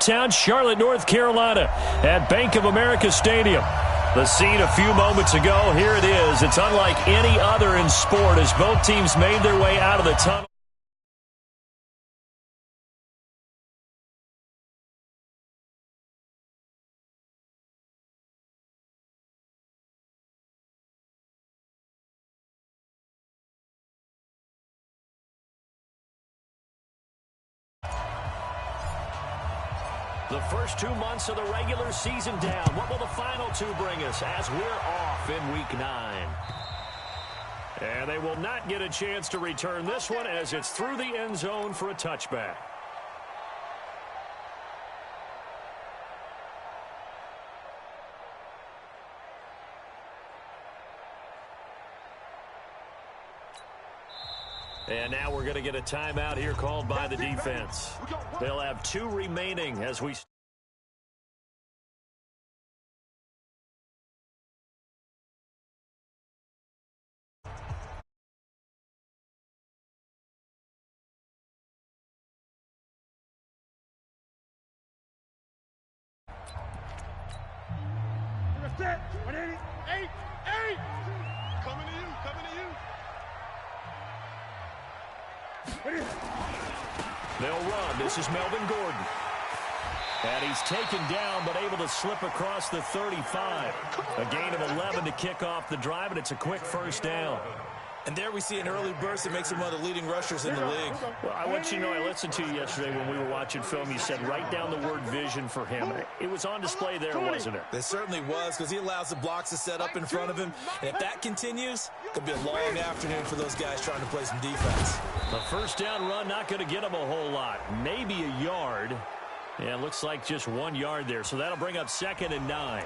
Uptown Charlotte, North Carolina at Bank of America Stadium. The scene a few moments ago, here it is. It's unlike any other in sport as both teams made their way out of the tunnel. The first 2 months of the regular season down. What will the final two bring us as we're off in Week 9? And they will not get a chance to return this one as it's through the end zone for a touchback. And now we're going to get a timeout here called by the defense. They'll have 2 remaining as we... Coming to you, coming to you. They'll run. This is Melvin Gordon. And he's taken down, but able to slip across the 35. A gain of 11 to kick off the drive, and it's a quick first down. And there we see an early burst that makes him one of the leading rushers in the league. Well, I want you to know, I listened to you yesterday when we were watching film. You said write down the word vision for him. It was on display there, wasn't it? It certainly was, because he allows the blocks to set up in front of him. And if that continues, it could be a long afternoon for those guys trying to play some defense. The first down run not going to get him a whole lot. Maybe a yard. Yeah, it looks like just 1 yard there. So that'll bring up 2nd and 9.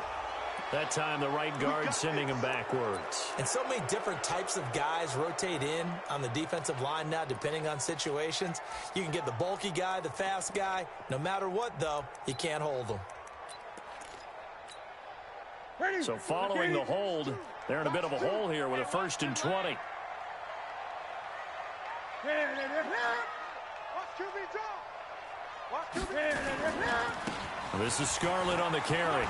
That time, the right guard sending him backwards. And so many different types of guys rotate in on the defensive line now, depending on situations. You can get the bulky guy, the fast guy. No matter what, though, you can't hold them. So following the hold, they're in a bit of a hole here with a 1st and 20. This is Scarlett on the carry.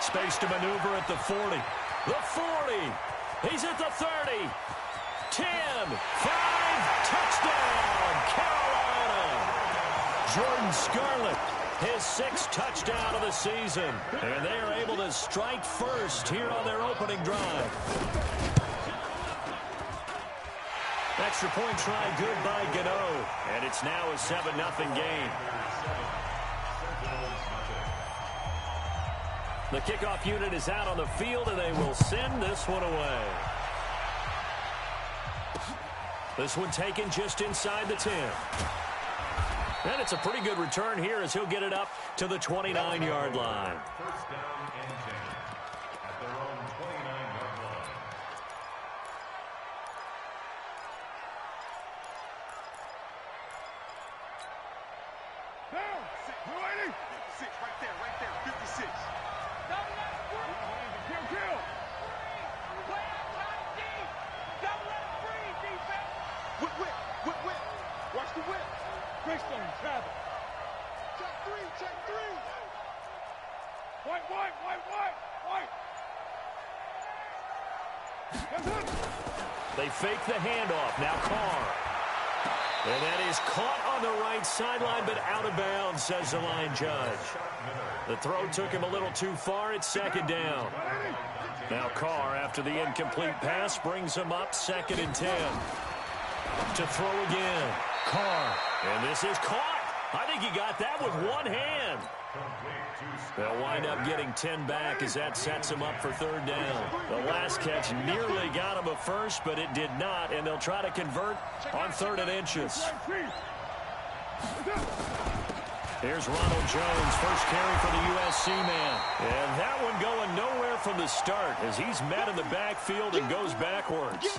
Space to maneuver at the 40. The 40. He's at the 30. 10. 5. Touchdown, Carolina. Jordan Scarlett, his 6th touchdown of the season. And they are able to strike first here on their opening drive. Extra point try good by Gano. And it's now a 7-0 game. The kickoff unit is out on the field, and they will send this one away. This one taken just inside the 10. And it's a pretty good return here as he'll get it up to the 29-yard line. First down and 10 at their own 29-yard line. Down. You ready? 56, right there, 56. Kill. Play outside deep. Don't let him breathe, defense. Whip. Watch the whip. Greystone, travel. Check three. White. They fake the handoff. Now Carr. And that is caught on the right sideline, but out of bounds, says the line judge. The throw took him a little too far. It's 2nd down. Now Carr, after the incomplete pass, brings him up 2nd and 10. To throw again. Carr. And this is caught. I think he got that with one hand. They'll wind up getting 10 back as that sets him up for 3rd down. The last catch nearly got him a first, but it did not, and they'll try to convert on 3rd and inches. Here's Ronald Jones, first carry for the USC man. And that one going nowhere from the start as he's met in the backfield and goes backwards.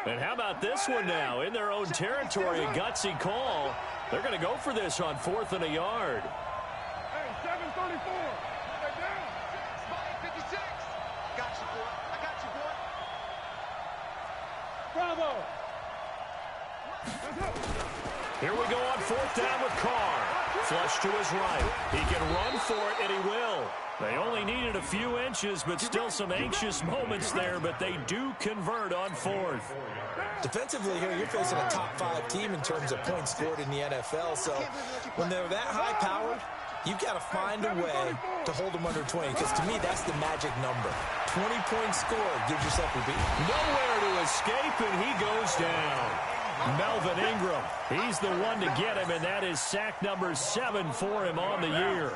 And how about this one now? In their own territory, a gutsy call. They're going to go for this on 4th and a yard. Hey, 7:34. go on fourth down with Carr. Flush to his right. He can run for it, and he will. They only needed a few inches, but still some anxious moments there, but they do convert on fourth. Defensively here, you're facing a top-5 team in terms of points scored in the NFL, so when they're that high-powered, you've got to find a way to hold them under 20, because to me, that's the magic number. 20 points scored gives yourself a beat. Nowhere to escape, and he goes down. Melvin Ingram, he's the one to get him, and that is sack number 7 for him on the year.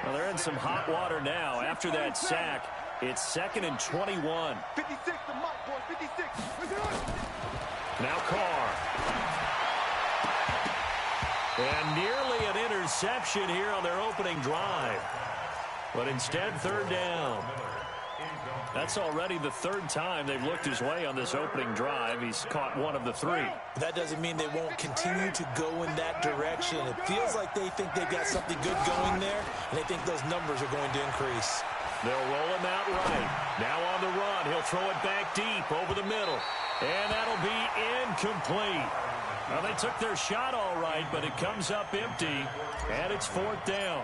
Well, they're in some hot water now. After that sack, it's 2nd and 21. 56, the mic, boy, 56. Now Carr. And nearly an interception here on their opening drive. But instead, 3rd down. That's already the 3rd time they've looked his way on this opening drive. He's caught 1 of the 3. That doesn't mean they won't continue to go in that direction. It feels like they think they've got something good going there, and they think those numbers are going to increase. They'll roll him out right. Now on the run. He'll throw it back deep over the middle. And that'll be incomplete. Well, they took their shot all right, but it comes up empty, and it's 4th down.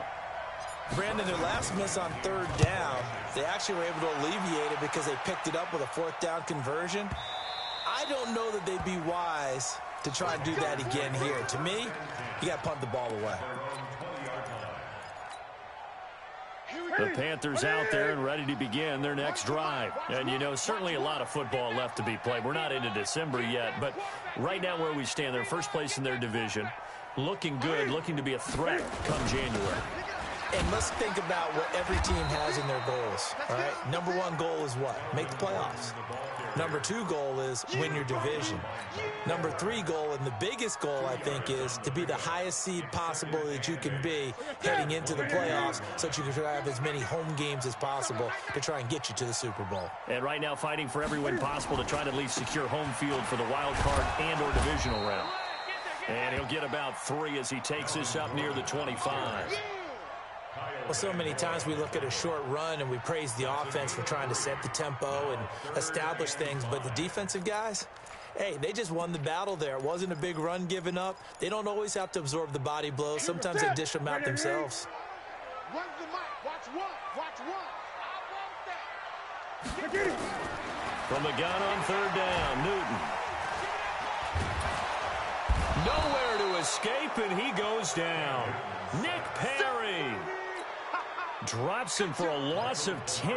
Brandon, their last miss on 3rd down, they actually were able to alleviate it because they picked it up with a 4th down conversion. I don't know that they'd be wise to try and do that again here. To me, you got to punt the ball away. The Panthers out there and ready to begin their next drive. And, you know, certainly a lot of football left to be played. We're not into December yet, but right now where we stand, they're first place in their division, looking good, looking to be a threat come January. And let's think about what every team has in their goals, all right? Number 1 goal is what? Make the playoffs. Number 2 goal is win your division. Number 3 goal, and the biggest goal, I think, is to be the highest seed possible that you can be heading into the playoffs so that you can have as many home games as possible to try and get you to the Super Bowl. And right now fighting for every win possible to try to at least secure home field for the wild card and or divisional round. And he'll get about 3 as he takes this up near the 25. Well, so many times we look at a short run and we praise the offense for trying to set the tempo and establish things, but the defensive guys, hey, they just won the battle there. It wasn't a big run given up. They don't always have to absorb the body blows. Sometimes they dish them out themselves. Run the mic, watch one. I want that. From the gun on 3rd down, Newton. Nowhere to escape, and he goes down. Nick Perry drops him for a loss of 10,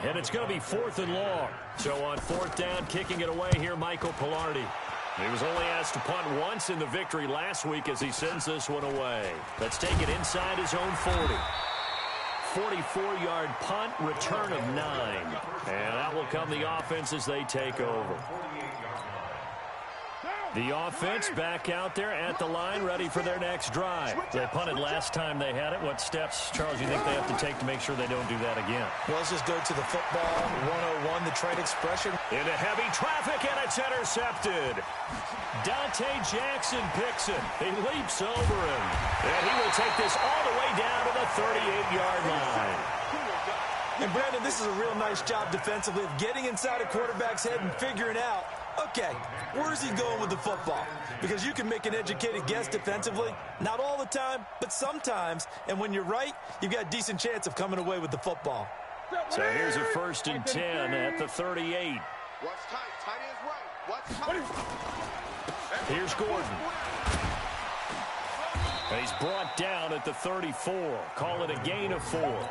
and it's going to be 4th and long. So on 4th down, kicking it away here, Michael Pilardi. He was only asked to punt once in the victory last week as he sends this one away. Let's take it inside his own 40. 44-yard punt, return of 9. And that will come the offense as they take over. The offense back out there at the line, ready for their next drive. They punted last time they had it. What steps, Charles, you think they have to take to make sure they don't do that again? Well, let's just go to the football 101, the trade expression. Into heavy traffic, and it's intercepted. Dante Jackson picks it. He leaps over him. And he will take this all the way down to the 38-yard line. And, Brandon, this is a real nice job defensively of getting inside a quarterback's head and figuring out, okay, where's he going with the football? Because you can make an educated guess defensively. Not all the time, but sometimes. And when you're right, you've got a decent chance of coming away with the football. So here's a 1st and 10 at the 38. Watch tight. Tight ends right. Watch tight. Here's Gordon. And he's brought down at the 34. Call it a gain of 4.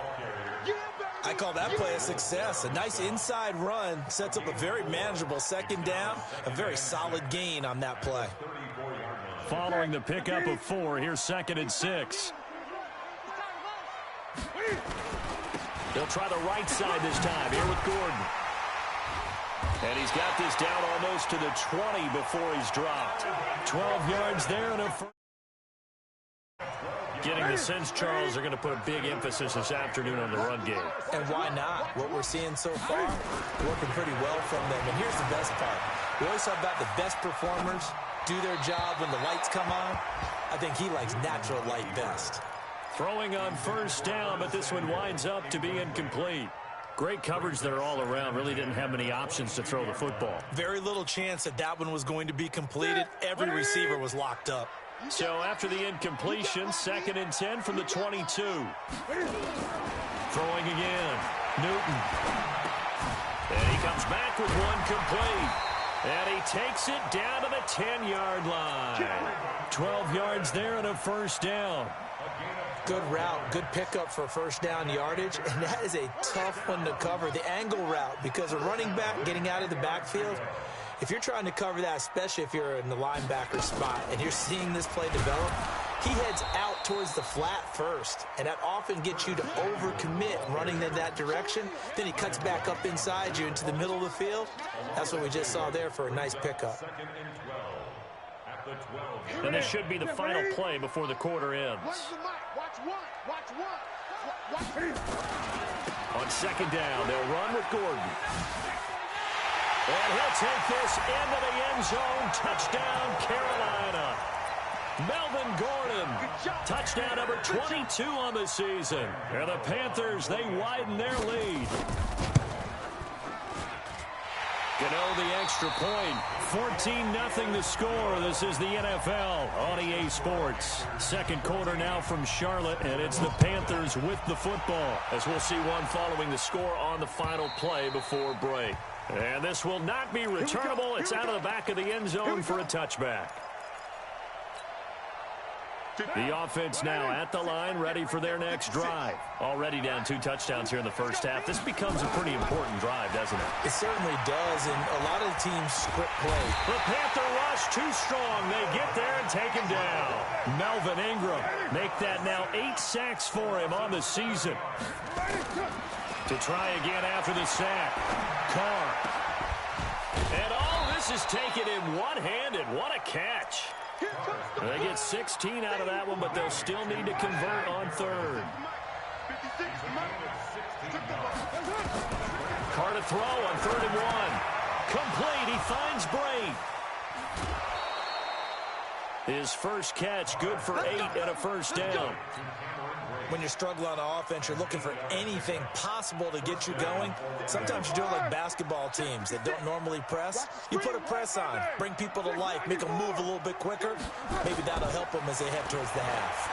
I call that play a success. A nice inside run sets up a very manageable 2nd down, a very solid gain on that play. Following the pickup of 4, here's 2nd and 6. They'll try the right side this time here with Gordon. And he's got this down almost to the 20 before he's dropped. 12 yards there and a first. Getting the sense, Charles, they're going to put a big emphasis this afternoon on the run game. And why not? What we're seeing so far, working pretty well from them. And here's the best part. We always talk about the best performers do their job when the lights come on. I think he likes natural light best. Throwing on 1st down, but this one winds up to be incomplete. Great coverage there all around. Really didn't have many options to throw the football. Very little chance that that one was going to be completed. Every receiver was locked up. So after the incompletion, 2nd and 10 from the 22. Throwing again. Newton. And he comes back with one complete. And he takes it down to the 10-yard line. 12 yards there and a first down. Good route, good pickup for first down yardage, and that is a tough one to cover, the angle route, because a running back getting out of the backfield, if you're trying to cover that, especially if you're in the linebacker spot and you're seeing this play develop, he heads out towards the flat first, and that often gets you to overcommit running in that direction. Then he cuts back up inside you into the middle of the field. That's what we just saw there for a nice pickup. And this should be the final play before the quarter ends. On 2nd down, they'll run with Gordon. And he'll take this into the end zone. Touchdown, Carolina. Melvin Gordon, touchdown number 22 on the season. And the Panthers, they widen their lead. Gano the extra point. 14-0 the score. This is the NFL on EA Sports. Second quarter now from Charlotte, and it's the Panthers with the football, as we'll see one following the score on the final play before break. And this will not be returnable. It's out of the back of the end zone for a touchback. The offense now at the line, ready for their next drive. Already down 2 touchdowns here in the first half. This becomes a pretty important drive, doesn't it? It certainly does, and a lot of the teams script play. The Panther rush too strong. They get there and take him down. Melvin Ingram make that now 8 sacks for him on the season. To try again after the sack. Carr. And all this is taken in one-handed. What a catch. They get 16 out of that one, but they'll still need to convert on 3rd. Carr to throw on 3rd and 1. Complete. He finds Bray. His first catch, good for 8 and a first down. When you're struggling on offense, you're looking for anything possible to get you going. Sometimes you do it like basketball teams that don't normally press. You put a press on, bring people to life, make them move a little bit quicker. Maybe that'll help them as they head towards the half.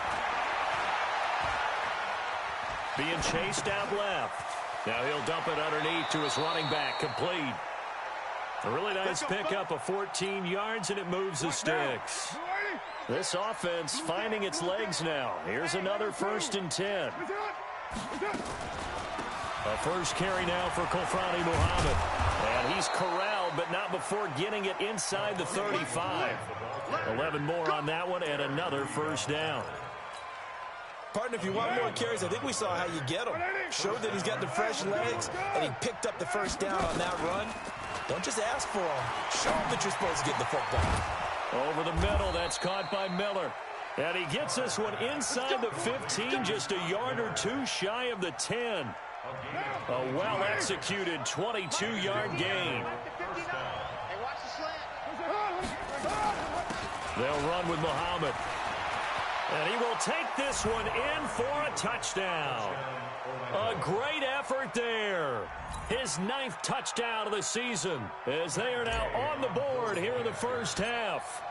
Being chased out left. Now he'll dump it underneath to his running back, complete. A really nice pickup of 14 yards, and it moves the sticks. This offense finding its legs now. Here's another 1st and 10. A first carry now for Courtny Muhammad. And he's corralled, but not before getting it inside the 35. 11 more on that one, and another first down. Partner, if you want more carries, I think we saw how you get them. Showed that he's got the fresh legs, and he picked up the first down on that run. Don't just ask for them. Show them that you're supposed to get the football. Over the middle, that's caught by Miller. And he gets this one inside the 15, just a yard or 2 shy of the 10. A well-executed 22-yard gain. They'll run with Muhammad. And he will take this one in for a touchdown. A great effort there. His 9th touchdown of the season, as they are now on the board here in the first half.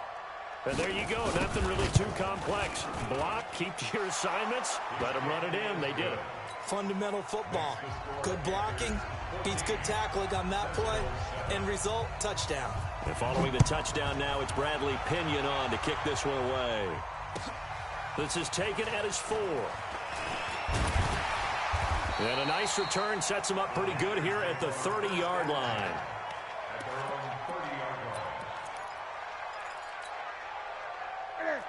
And there you go. Nothing really too complex. Block, keep to your assignments, let them run it in. They did it. Fundamental football. Good blocking, beats good tackling on that play. End result, touchdown. And following the touchdown now, it's Bradley Pinion on to kick this one away. This is taken at his 4. And a nice return sets him up pretty good here at the 30-yard line.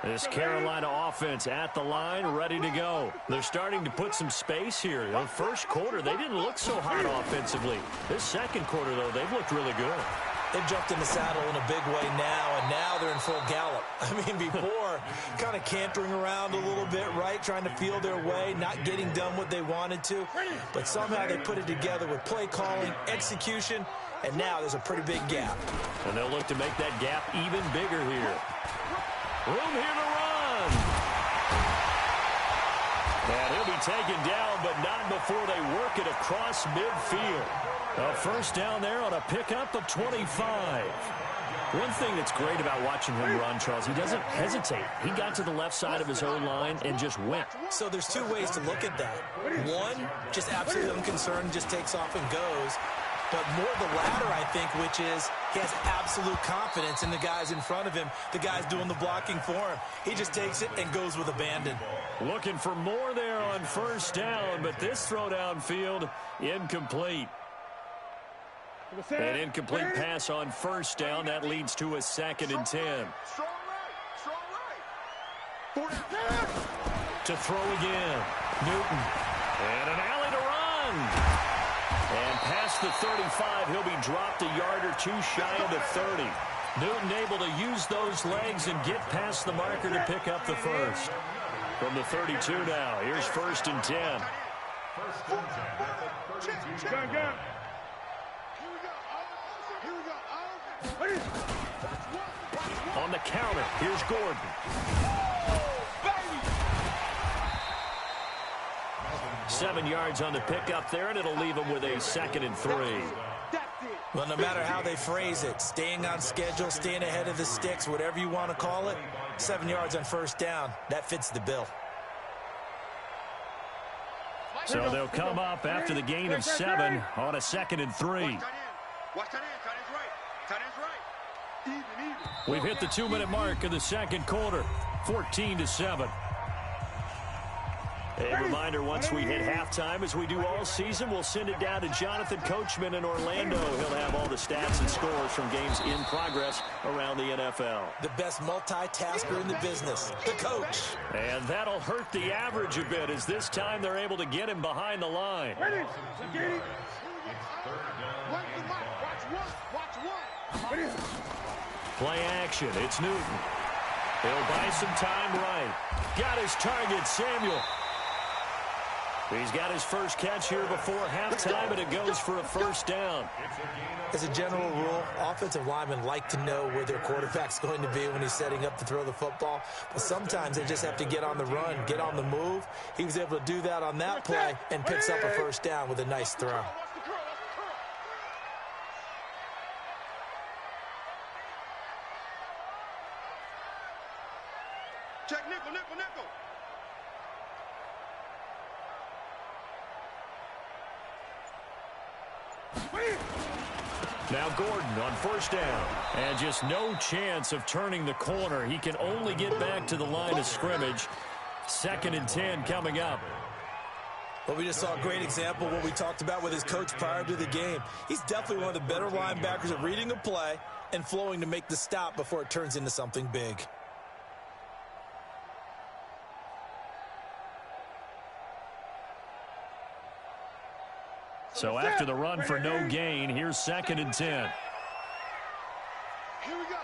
This Carolina offense at the line, ready to go. They're starting to put some space here. In the first quarter, they didn't look so hot offensively. This second quarter, though, they've looked really good. They've jumped in the saddle in a big way now, and now they're in full gallop. I mean, before, kind of cantering around a little bit, right, trying to feel their way, not getting done what they wanted to. But somehow they put it together with play calling, execution, and now there's a pretty big gap. And they'll look to make that gap even bigger here. Room here to run. And he'll be taken down, but not before they work it across midfield. A first down there on a pickup of 25. One thing that's great about watching him run, Charles, he doesn't hesitate. He got to the left side of his own line and just went. So there's two ways to look at that. One, just absolutely unconcerned, just takes off and goes. But more the latter, I think, which is he has absolute confidence in the guys in front of him, the guys doing the blocking for him. He just takes it and goes with abandon. Looking for more there on first down, but this throw downfield, incomplete. An incomplete pass on first down. That leads to a 2nd and 10. Strong right. To throw again. Newton. And an alley to run. And past the 35, he'll be dropped a yard or two shy of the 30. Newton able to use those legs and get past the marker to pick up the first. From the 32 now, here's 1st and 10. On the counter, here's Gordon. 7 yards on the pickup there, and it'll leave him with a 2nd and 3. Well, no matter how they phrase it, staying on schedule, staying ahead of the sticks, whatever you want to call it, 7 yards on first down, that fits the bill. So they'll come up after the gain of 7 on a 2nd and 3. Watch that end. Tight end's right. Even. We've hit the 2-minute mark of the second quarter, 14-7. A reminder, once we hit halftime, as we do all season, we'll send it down to Jonathan Coachman in Orlando. He'll have all the stats and scores from games in progress around the NFL. The best multitasker in the business, the coach. And that'll hurt the average a bit, as this time they're able to get him behind the line. Play action. It's Newton. He'll buy some time right. Got his target, Samuel. He's got his first catch here before halftime, and it goes for a first down. As a general rule, offensive linemen like to know where their quarterback's going to be when he's setting up to throw the football. But sometimes they just have to get on the run, get on the move. He was able to do that on that play and picks up a first down with a nice throw. Check nickel. Now Gordon on first down. And just no chance of turning the corner. He can only get back to the line of scrimmage. 2nd and 10 coming up. Well, we just saw a great example of what we talked about with his coach prior to the game. He's definitely one of the better linebackers at reading a play and flowing to make the stop before it turns into something big. So after the run for no gain, here's 2nd and 10. Here we go.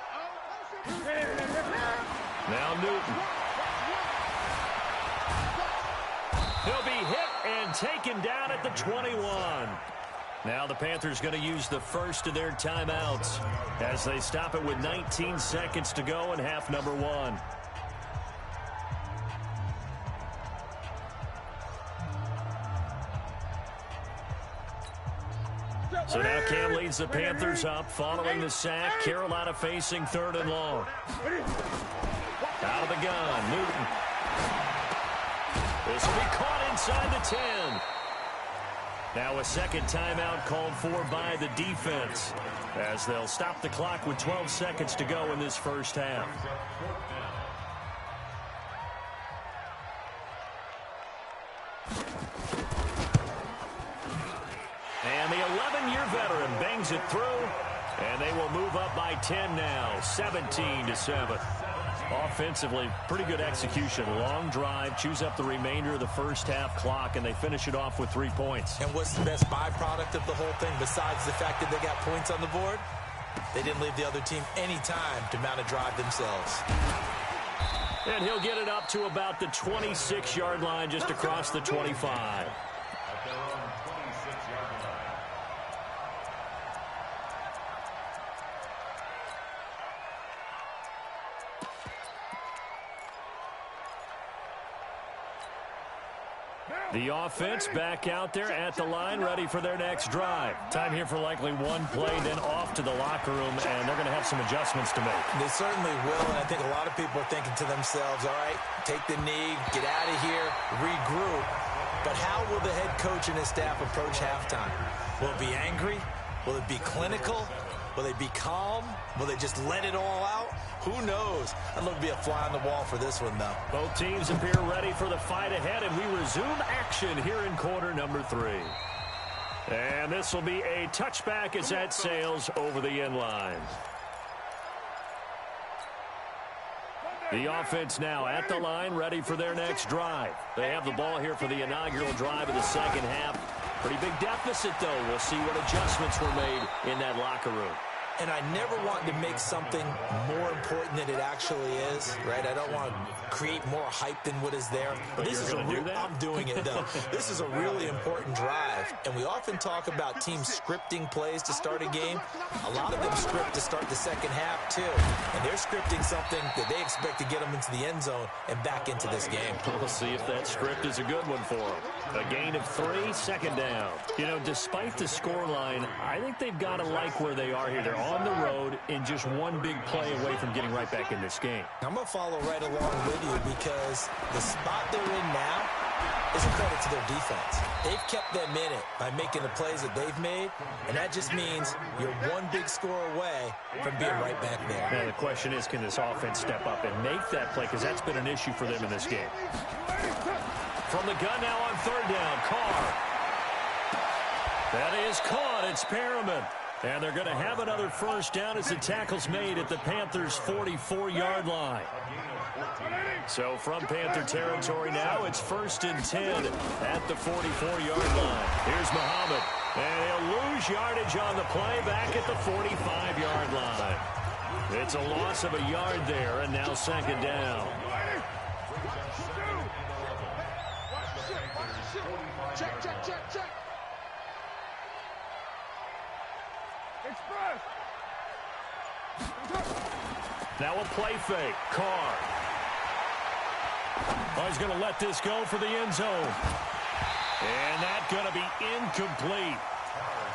Now Newton. He'll be hit and taken down at the 21. Now the Panthers going to use the first of their timeouts as they stop it with 19 seconds to go in half number 1. So now Cam leads the Panthers up following the sack. Carolina facing 3rd and long. Out of the gun, Newton. This will be caught inside the 10. Now a second timeout called for by the defense as they'll stop the clock with 12 seconds to go in this first half. And the 11-year veteran bangs it through, and they will move up by 10 now, 17-7. Offensively, pretty good execution. Long drive, chews up the remainder of the first half clock, and they finish it off with 3 points. And what's the best byproduct of the whole thing besides the fact that they got points on the board? They didn't leave the other team any time to mount a drive themselves. And he'll get it up to about the 26-yard line, just across the 25. The offense back out there at the line, ready for their next drive. Time here for likely one play, then off to the locker room, and they're going to have some adjustments to make. They certainly will, and I think a lot of people are thinking to themselves, all right, take the knee, get out of here, regroup. But how will the head coach and his staff approach halftime? Will it be angry? Will it be clinical? Will they be calm? Will they just let it all out? Who knows? I'd love to be a fly on the wall for this one, though. Both teams appear ready for the fight ahead, and we resume action here in quarter number 3. And this will be a touchback as that sails over the end line. The offense now at the line, ready for their next drive. They have the ball here for the inaugural drive of the second half. Pretty big deficit, though. We'll see what adjustments were made in that locker room. And I never want to make something more important than it actually is, right? I don't want to create more hype than what is there. But this is I'm doing it, though. This is a really important drive. And we often talk about teams scripting plays to start a game. A lot of them script to start the second half, too. And they're scripting something that they expect to get them into the end zone and back into this game. We'll see if that script is a good one for them. A gain of 3, second down. You know, despite the scoreline, I think they've got to like where they are here. They're on the road and just one big play away from getting right back in this game. I'm going to follow right along with you because the spot they're in now is a credit to their defense. They've kept them in it by making the plays that they've made, and that just means you're one big score away from being right back there. Now, the question is, can this offense step up and make that play? Because that's been an issue for them in this game. From the gun now on third down, Carr. That is caught. It's Perriman. And they're going to have another first down as the tackle's made at the Panthers' 44-yard line. So from Panther territory now, it's 1st and 10 at the 44-yard line. Here's Muhammad. And he'll lose yardage on the play back at the 45-yard line. It's a loss of a yard there, and now second down. Check, check, check, check. Express. Now a play fake. Carr. Oh, he's going to let this go for the end zone. And that's going to be incomplete.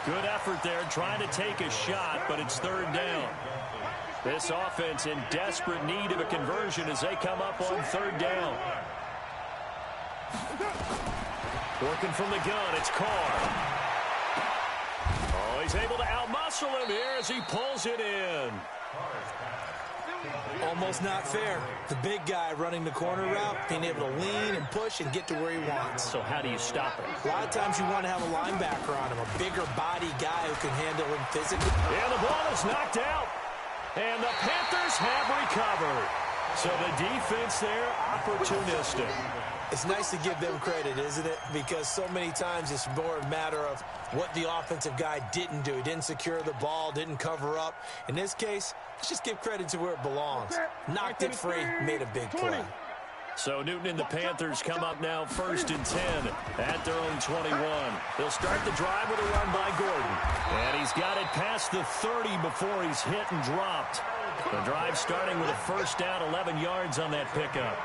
Good effort there, trying to take a shot, but it's third down. This offense in desperate need of a conversion as they come up on third down. Working from the gun, it's Carr. Oh, he's able to outmuscle him here as he pulls it in. Almost not fair. The big guy running the corner route, being able to lean and push and get to where he wants. So how do you stop it? A lot of times you want to have a linebacker on him, a bigger body guy who can handle him physically. And the ball is knocked out. And the Panthers have recovered. So the defense there, opportunistic. It's nice to give them credit, isn't it? Because so many times it's more a matter of what the offensive guy didn't do. He didn't secure the ball, didn't cover up. In this case, let's just give credit to where it belongs. Knocked it free, made a big play. So Newton and the Panthers come up now 1st and 10 at their own 21. They'll start the drive with a run by Gordon. And he's got it past the 30 before he's hit and dropped. The drive starting with a first down, 11 yards on that pickup.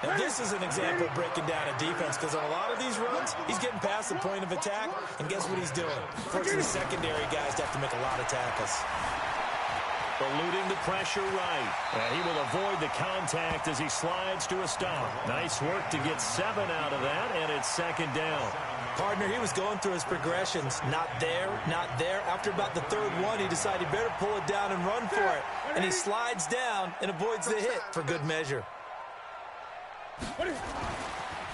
And this is an example of breaking down a defense because on a lot of these runs, he's getting past the point of attack, and guess what he's doing? Forcing the secondary guys to have to make a lot of tackles. Eluding the pressure right. And he will avoid the contact as he slides to a stop. Nice work to get 7 out of that, and it's second down. Partner, he was going through his progressions. Not there, not there. After about the third one, he decided he better pull it down and run for it. And he slides down and avoids the hit for good measure.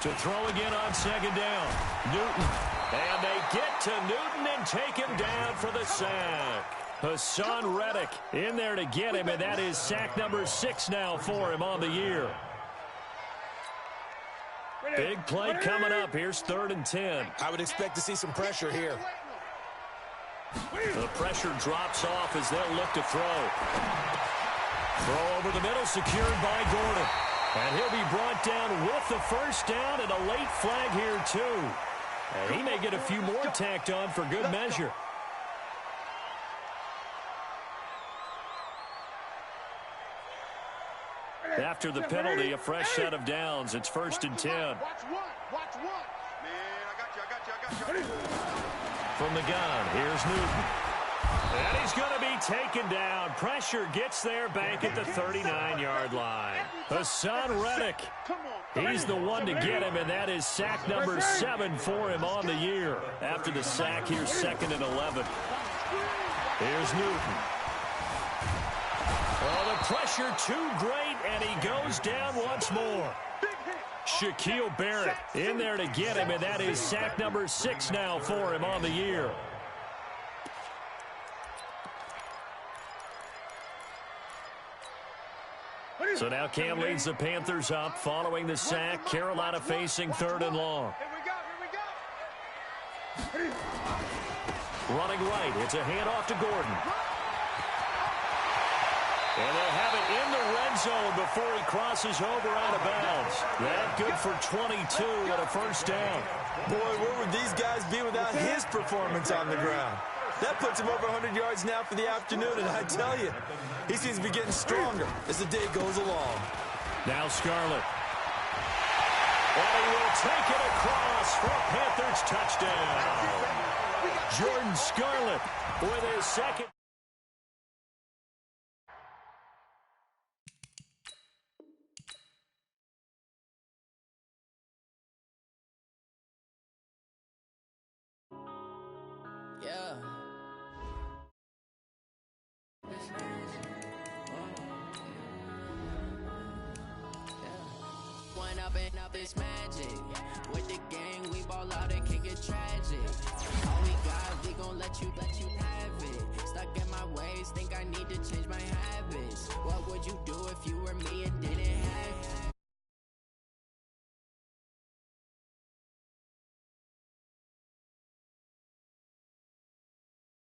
To throw again on second down. Newton. And they get to Newton and take him down for the sack. Hassan Reddick in there to get him, and that is sack number 6 now for him on the year. Big play coming up. Here's 3rd and 10. I would expect to see some pressure here. The pressure drops off as they'll look to throw. Throw over the middle, secured by Gordon. And he'll be brought down with the first down and a late flag here, too. And he may get a few more tacked on for good measure. After the penalty, a fresh set of downs. It's 1st and 10. Watch one. Man, I got you. From the gun, here's Newton. And he's going to be taken down. Pressure gets there back at the 39-yard line. Hassan Reddick. He's the one to get him, and that is sack number 7 for him on the year. After the sack, here's 2nd and 11. Here's Newton. Oh, the pressure too great, and he goes down once more. Shaquille Barrett in there to get him, and that is sack number 6 now for him on the year. So now Cam leads the Panthers up following the sack. Carolina facing 3rd and long. Running right. It's a handoff to Gordon. And they'll have it in the red zone before he crosses over out of bounds. That good for 22 and a 1st down. Boy, where would these guys be without his performance on the ground? That puts him over 100 yards now for the afternoon, and I tell you, he seems to be getting stronger as the day goes along. Now Scarlett. And he will take it across for a Panthers touchdown. Jordan Scarlett with his 2nd. Yeah. One up and up is magic. With the gang, we ball out and kick it tragic. All we got, we gon' let you have it. Stuck in my ways, think I need to change my habits. What would you do if you were me and didn't have